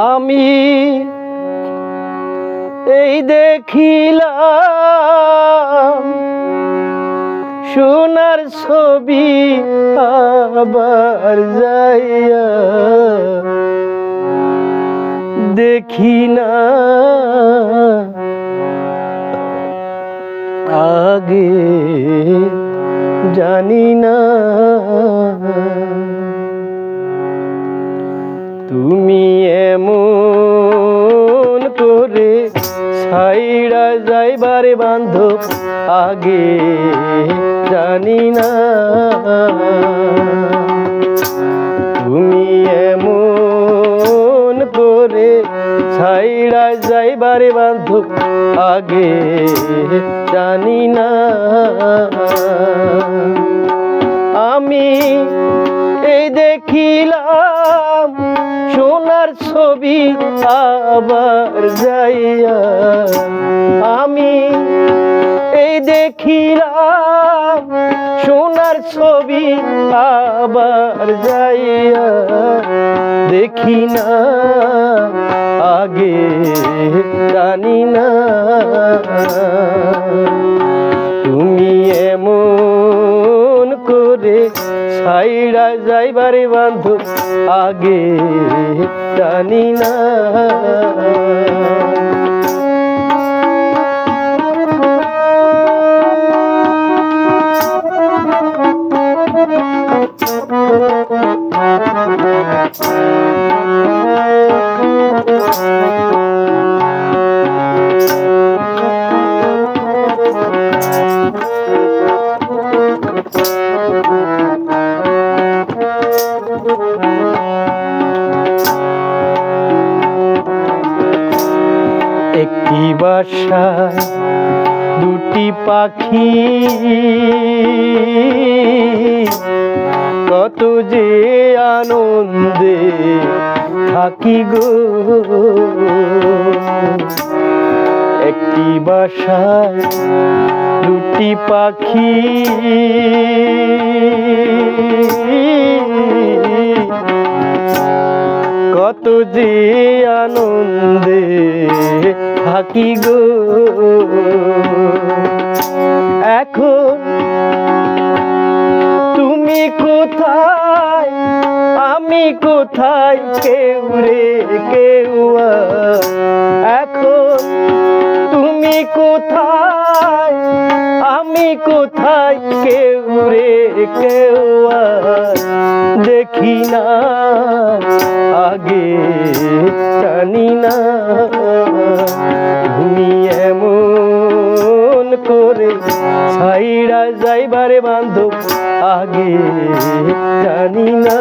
আমি এই দেখিলাম সোনার ছবি আবার যাইয়া দেখি না আগে জানি না তুমি এমন করে ছাইড়া যাইবারে বান্ধব আগে জানি না তুমি এমন করে ছাইড়া যাইবারে বান্ধব আগে জানি না আমি এই দেখিলাম সোনার ছবি আবার যাইয়া আমি এই দেখিলাম সোনার ছবি আবার যাইয়া দেখি না আগে জানি না তুমি এমন করে ছাইড়া যাইবারে বান্ধব আগে জানি না একটি বাসায় দুটি পাখি কত যে আনন্দে থাকি গো একটি বাসায় দুটি পাখি কত যে আনন্দে থাকি গো এখন তুমি কোথায় আমি কোথায় কেউ রে কেউ এখন তুমি কোথায় আমি কোথায় কেউ রে কেউ দেখি না আগে জানি না তুমি এমন করে ছাইড়া যাইবারে বান্ধব আগে জানি না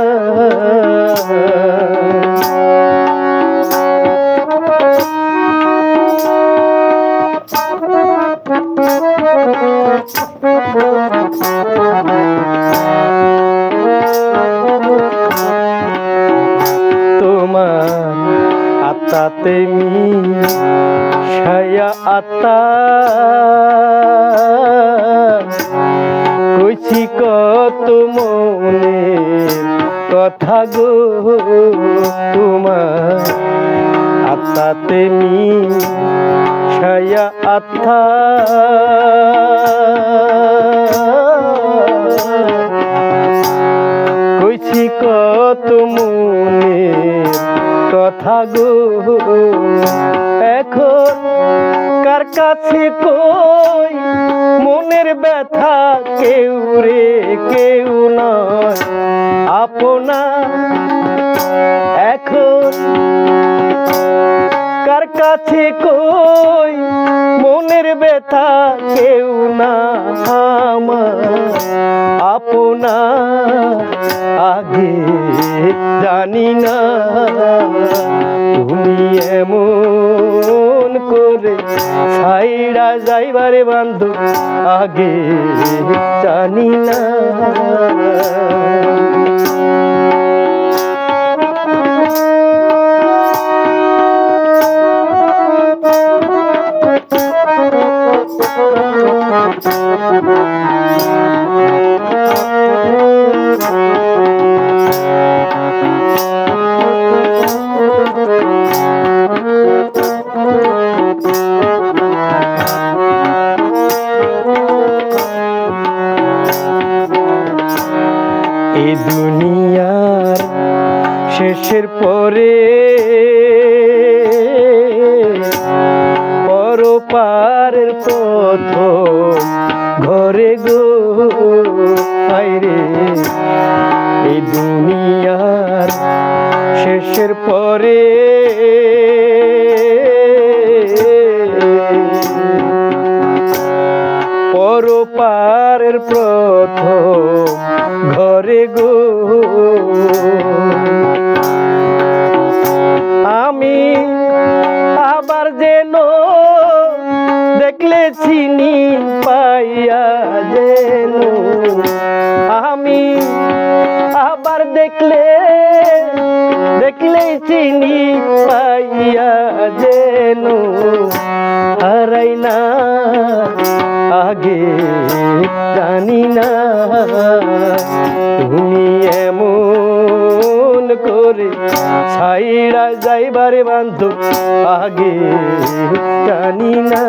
তোমার আত্মাতে মিশায়া আত্মা কইছি কত মনে কথা গো তোমার আত্মাতে মিশায়া আত্মা কইছি কত মনে কথা গো এখন কার কাছে কই মনের ব্যথা কেউ রে কেউ নয় আপনা এখন কার কাছে কই মনের ব্যথা কেউ না আমার আপনা আগে জানি না তুমি এমন করে ছাইড়া যাইবারে বান্ধব আগে জানি না এই দুনিয়ার শেষের পরে পরপারের প্রথম ঘরে গো আইরে। এই দুনিয়ার শেষের পরে পরপারের প্রথম ঘরে গো। আমি আবার যেন দেখলে চিনি পাইয়া যেন, আমি আবার দেখলেই চিনি পাইয়া যেন, হারাই না আগে জানি না তুমি এমন করে ছাইড়া যাইবারে বান্ধব আগে জানি না।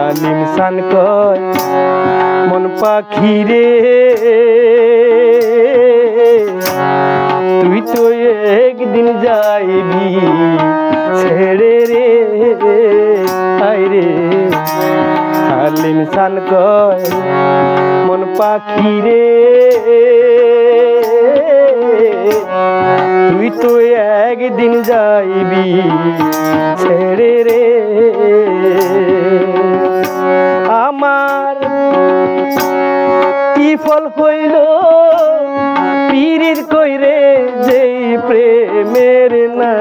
আলিম সান কয় মন পাখি রে তুই তো একদিন যাইবি ছেড়ে রে আইরে। আলিম সান কয় মন পাখি রে তুই তো একদিন যাইবি ছেড়ে রে। আমার কি ফল হইল পীরির কইরে যেই প্রেমের না,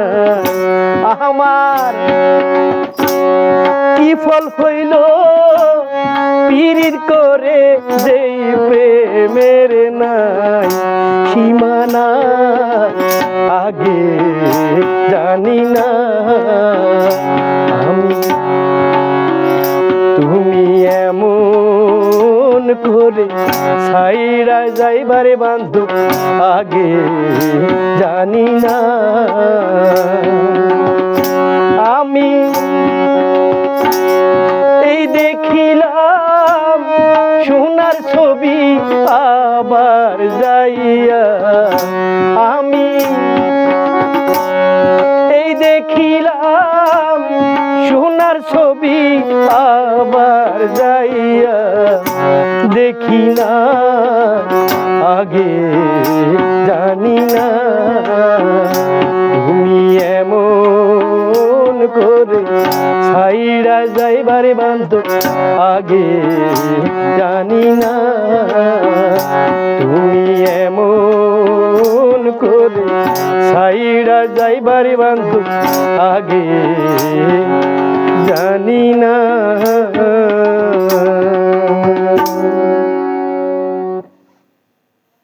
আমার কি ফল হইল পীরির করে যেই প্রেমের নাই সীমানা আগে জানি না আমি। তুমি এমন করে ছাইড়া যাইবারে বান্ধব আগে জানি না আমি। এই দেখিলাম সোনার ছবি আবার যাইয়া আমি, এই দেখিলাম সোনার ছবি আবার যাইয়া, দেখি না আগে জানি না তুমি এমন করে ছাইড়া যাইবারে বান্ধব আগে জানি না তুমি এমন করে ছাইড়া যাইবারে বান্ধব আগে